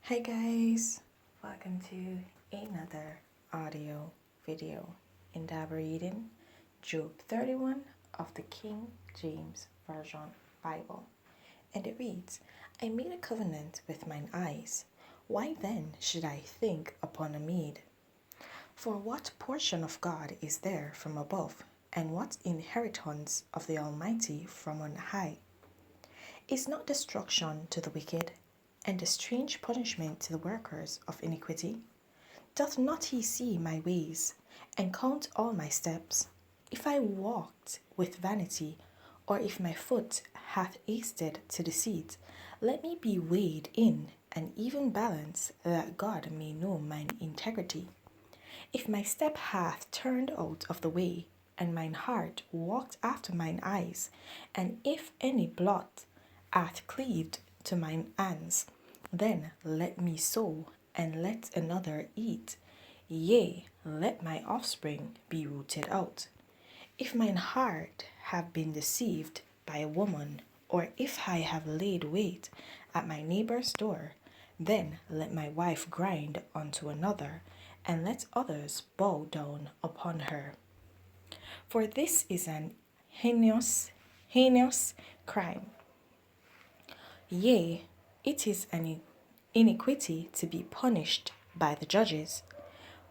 Hi guys, welcome to another audio video in that we're reading Job 31 of the King James Version Bible. And it reads, I made a covenant with mine eyes. Why then should I think upon a maid? For what portion of God is there from above, and what inheritance of the Almighty from on high? Is not destruction to the wicked, and a strange punishment to the workers of iniquity? Doth not he see my ways, and count all my steps? If I walked with vanity, or if my foot hath hasted to deceit, let me be weighed in an even balance, that God may know mine integrity. If my step hath turned out of the way, and mine heart walked after mine eyes, and if any blot hath cleaved to mine hands, then let me sow, and let another eat. Yea, let my offspring be rooted out. If mine heart have been deceived by a woman, or if I have laid wait at my neighbor's door, then let my wife grind unto another, and let others bow down upon her. For this is an heinous crime. Yea, it is an iniquity to be punished by the judges.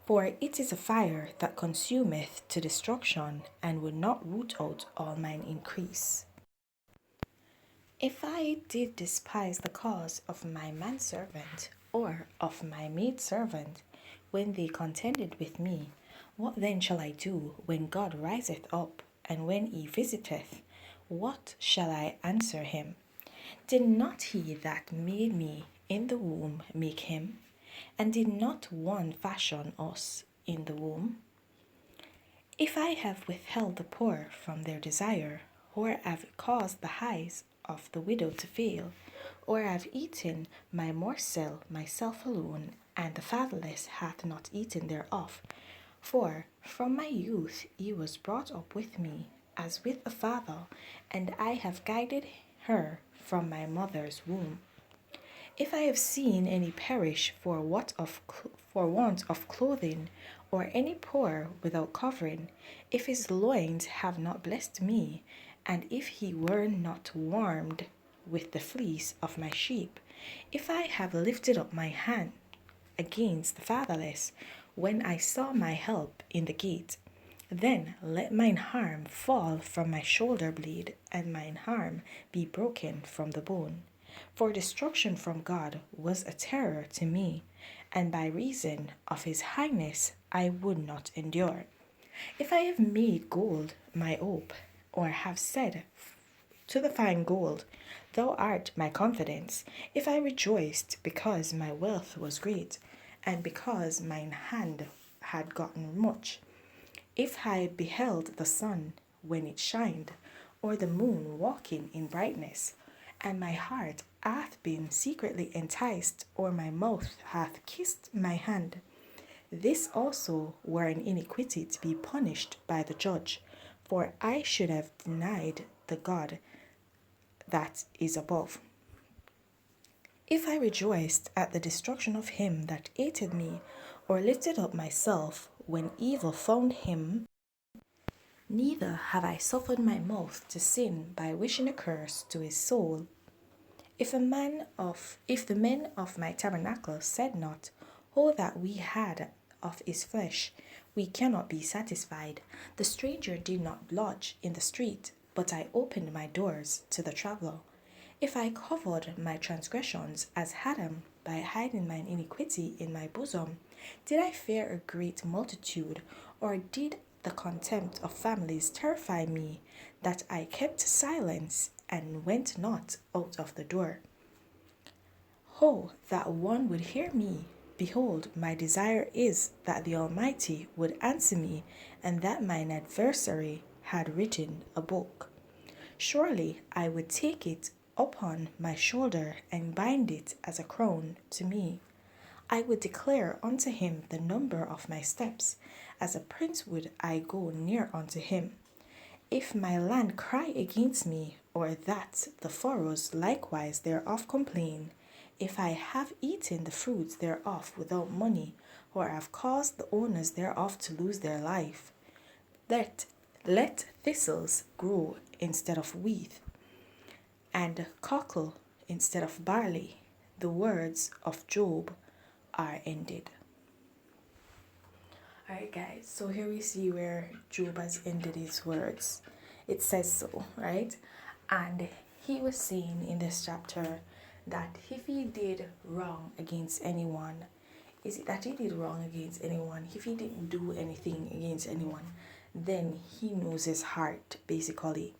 For it is a fire that consumeth to destruction, and would not root out all mine increase. If I did despise the cause of my manservant, or of my maidservant, when they contended with me, what then shall I do when God riseth up, and when he visiteth? What shall I answer him? Did not he that made me in the womb make him? And did not one fashion us in the womb? If I have withheld the poor from their desire, or have caused the eyes of the widow to fail, or have eaten my morsel myself alone, and the fatherless hath not eaten thereof, for from my youth he was brought up with me, as with a father, and I have guided her from my mother's womb. If I have seen any perish for want of clothing, or any poor without covering, if his loins have not blessed me, and if he were not warmed with the fleece of my sheep, if I have lifted up my hand against the fatherless, when I saw my help in the gate, then let mine arm fall from my shoulder blade, and mine arm be broken from the bone. For destruction from God was a terror to me, and by reason of his highness I would not endure. If I have made gold my hope, or have said to the fine gold, Thou art my confidence, if I rejoiced because my wealth was great, and because mine hand had gotten much, if I beheld the sun when it shined, or the moon walking in brightness, and my heart hath been secretly enticed, or my mouth hath kissed my hand, this also were an iniquity to be punished by the judge, for I should have denied the God that is above. If I rejoiced at the destruction of him that hated me, or lifted up myself when evil found him, neither have I suffered my mouth to sin by wishing a curse to his soul. If the men of my tabernacle said not, Oh, that we had of his flesh, we cannot be satisfied. The stranger did not lodge in the street, but I opened my doors to the traveler. If I covered my transgressions as Adam by hiding mine iniquity in my bosom, did I fear a great multitude, or did the contempt of families terrify me, that I kept silence and went not out of the door? Oh, that one would hear me! Behold, my desire is that the Almighty would answer me, and that mine adversary had written a book. Surely I would take it upon my shoulder and bind it as a crown to me. I would declare unto him the number of my steps, as a prince would I go near unto him. If my land cry against me, or that the furrows likewise thereof complain, if I have eaten the fruits thereof without money, or have caused the owners thereof to lose their life, let thistles grow instead of wheat, and cockle instead of barley. The words of Job are ended. Alright, guys, so here we see where Job has ended his words. It says so, right? And he was saying in this chapter that if he did wrong against anyone, is it that he did wrong against anyone? If he didn't do anything against anyone, then he knows his heart, basically.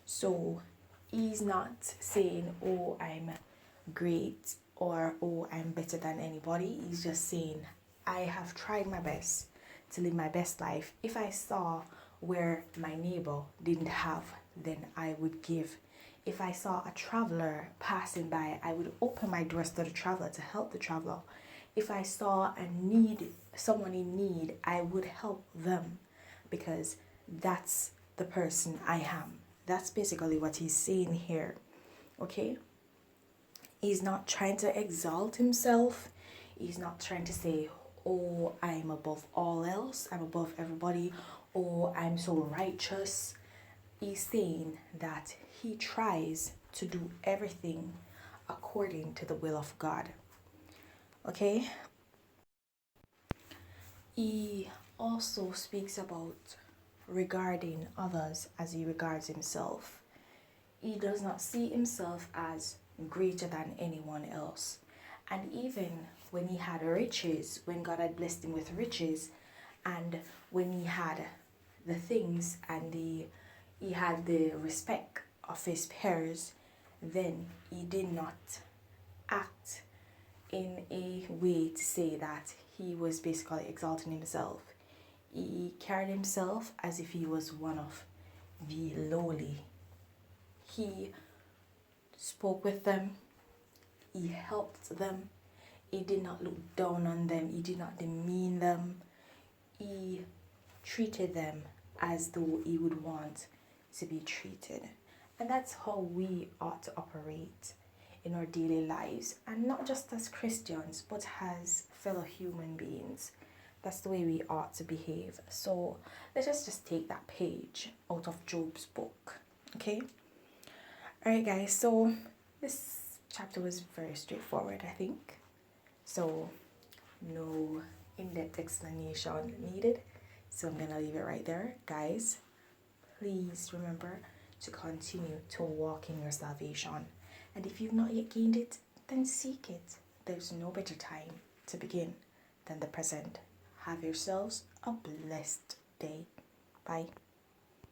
So he's not saying, oh, I'm great, or oh, I'm better than anybody. He's just saying, I have tried my best to live my best life. If I saw where my neighbor didn't have, then I would give. If I saw a traveler passing by, I would open my doors to the traveler to help the traveler. If I saw someone in need, I would help them, because that's the person I am. That's basically what he's saying here. Okay? He's not trying to exalt himself. He's not trying to say, oh, I'm above all else, I'm above everybody, oh, I'm so righteous. He's saying that he tries to do everything according to the will of God. Okay? He also speaks about regarding others as he regards himself. He does not see himself as greater than anyone else. And even when he had riches, when God had blessed him with riches, and when he had the things and he had the respect of his peers, then he did not act in a way to say that he was basically exalting himself. He carried himself as if he was one of the lowly. He spoke with them, he helped them, he did not look down on them, he did not demean them, he treated them as though he would want to be treated. And that's how we ought to operate in our daily lives, and not just as Christians, but as fellow human beings. That's the way we ought to behave. So let us just take that page out of Job's book. Okay? Alright, guys, so this chapter was very straightforward, I think. So no in-depth explanation needed. So I'm gonna leave it right there. Guys, please remember to continue to walk in your salvation. And if you've not yet gained it, then seek it. There's no better time to begin than the present. Have yourselves a blessed day. Bye.